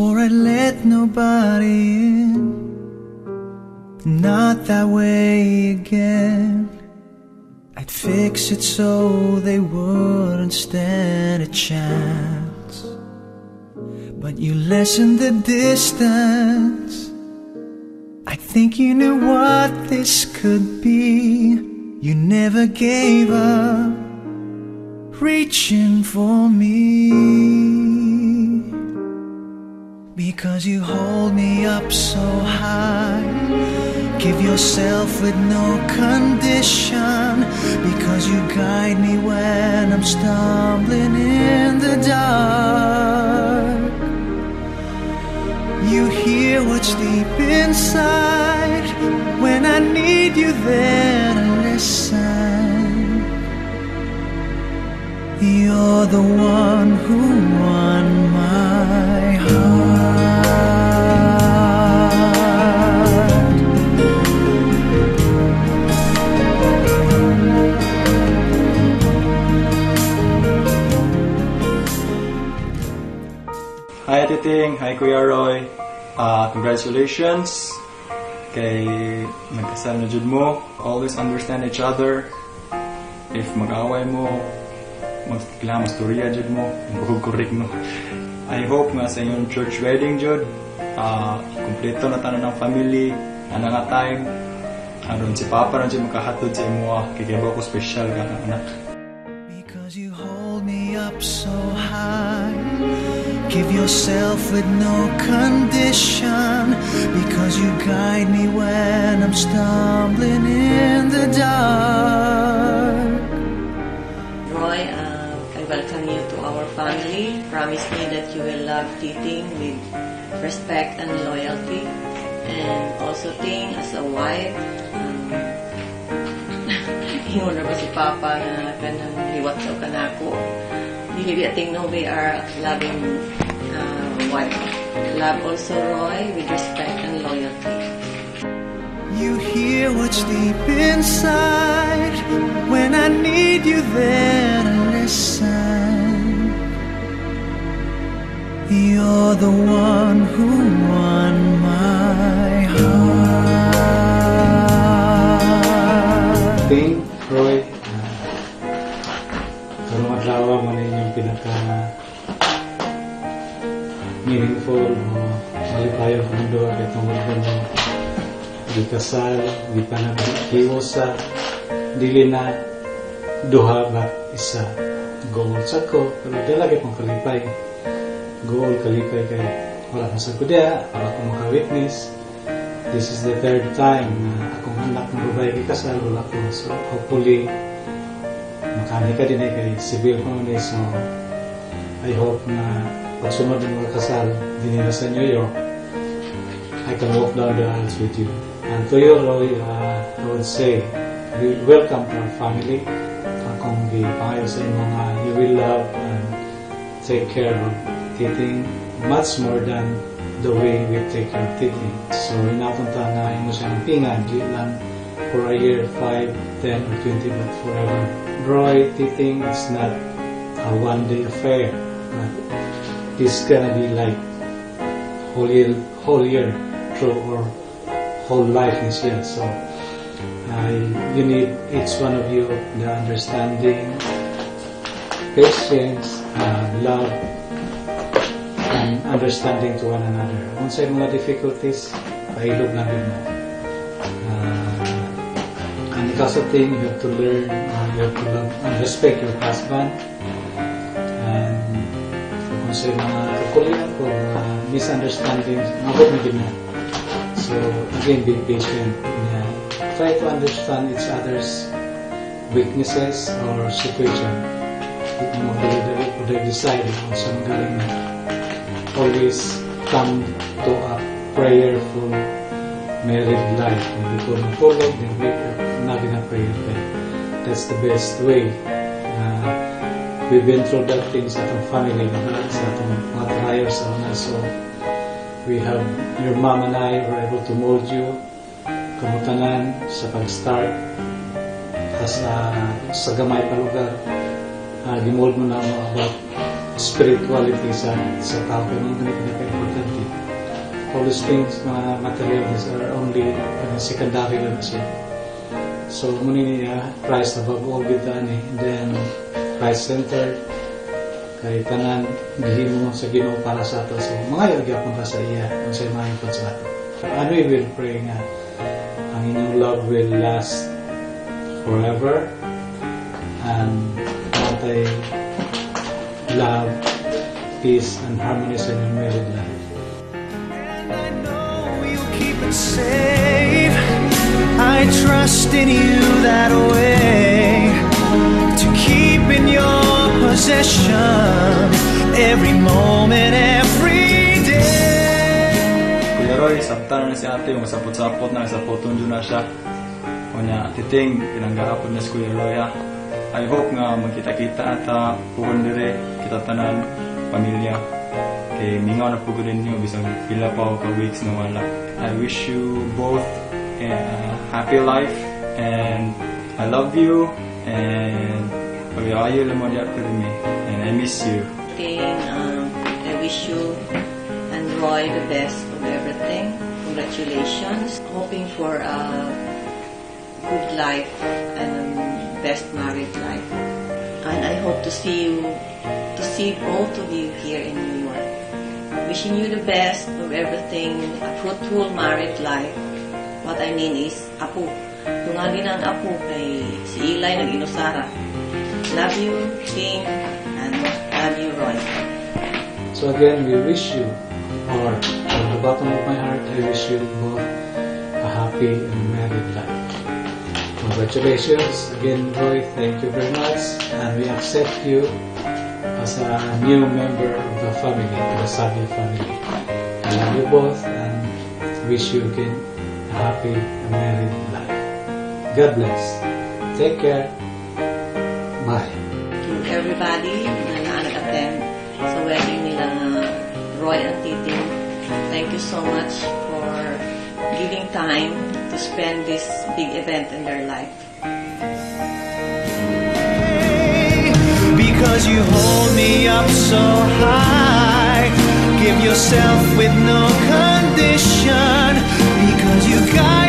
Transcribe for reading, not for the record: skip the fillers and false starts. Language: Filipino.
swore I'd let nobody in, not that way again. I'd fix it so they wouldn't stand a chance. But you lessened the distance. I think you knew what this could be. You never gave up reaching for me, because you hold me up so high. Give yourself with no condition, because you guide me when I'm stumbling in the dark. You hear what's deep inside. When I need you there to listen, you're the one who won my heart. Hi Titing, hi Kuya Roy. Congratulations kay nagkasal na jud mo. Always understand each other. If mag-away mo, kailangan mastorya jud mo, magkukurik no. I hope nga sa inyong church wedding jud, kompleto na tanan ng family, ana nga time. Aron si Papa na jud makahatod sa imo, kay ko special ka na anak. Because you hold me up so high. Give yourself with no condition, because you guide me when I'm stumbling in the dark. Roy, I welcome you to our family. Promise me that you will love Titing with respect and loyalty. And also Ting, as a wife, hingon na ba si Papa na kanang liwat sa kanako. Dili Ting no, we are loving wife. Love also Roy with respect and loyalty. You hear what's deep inside. When I need you there to listen, you're the one who won my heart. Ting, Roy, karong adlaw man inyong pinaka meaningful o malipayong mundo at itong mundo mo di kasal, di panaghiwo sa dili na duha ba isa goal sa ko, pero dalagi kong kalipay goal kalipay kay wala na sa kuda para akong maka-witness. This is the third time na akong anak ng babae kasal wala ko, so hopefully makanika din kay civil ko ni, so I hope na pagsunod ng mga kasal din nila sa New York, I can walk down the aisles with you. And to you, Roy, I would say, welcome to our family. Akong gipangayo sa inyo nga, you will love and take care of Titing much more than the way we take care of Titing. So, inapunta na imo siyang pingan, di lang for a year, 5, 10, or 20, but forever. Roy, Titing is not a one-day affair, but it's gonna be like whole year through or whole life is here. So you need each one of you the understanding, patience, love, and understanding to one another. Kung sa mga difficulties, pailog lang din mo. And because of thing, you have to learn, you have to love and respect your husband. So mga kakulian ko, mga misunderstandings, mabot na din na. So again, be patient. Try to understand each other's weaknesses or situation. Hindi mo decide kung saan galing na. Always come to a prayerful married life. Hindi ko mag-follow, then wake up, naging a prayer life. That's the best way. We've been through that things at our family, sa atong mga trials sa una. So, we have, your mom and I were able to mold you, kamutanan sa pag-start, sa gamay pa lugar. Gimold mo na about spirituality sa tao, kaya mga ganit na ka-importante. all these things, mga materials are only secondary lang siya. So, muna niya, Christ above all kita ni. And then, Christ-centered. Kay tanan, gihimo sa Ginoo para sa ato. So, mga yagapon ka sa iya. Kung sa'yo mahimpan sa ato. And we will pray nga, ang inyong love will last forever. And natay love, peace, and harmony sa inyong married life. And I know you'll keep it safe. I trust in you that way, to keep in your possession every moment, every day. Kuya Roy, sabtan na si ate, yung sapot-sapot na, sapoton dyan na siya. O niya, titing, pinanggahapon na si Kuya Roy ha. I hope nga magkita-kita at puhon dire, kita tanan, pamilya. Kay mingaw na po rin niyo, bisang pila pa o ka-weeks na wala. I wish you both a happy life, and I love you, and pag-ayaw lang mo diyan rin me, and I miss you. I wish you and Roy the best of everything. Congratulations. Hoping for a good life and best married life. And I hope to see both of you here in New York. Wishing you the best of everything, a fruitful married life. What I mean is, apo. Tungagin ang apo kay si Eli nag-inusara. Love you, King, and love you, Roy. So again, we wish you, or from the bottom of my heart, I wish you both a happy and married life. Congratulations again, Roy. Thank you very much, and we accept you as a new member of the family, the Savio family. I love you both and wish you again a happy and married life. God bless. Take care. Bye. To everybody na nag-attend sa wedding nila Roy and Titing, thank you so much for giving time to spend this big event in their life. Because you hold me up so high, give yourself with no condition, because you guide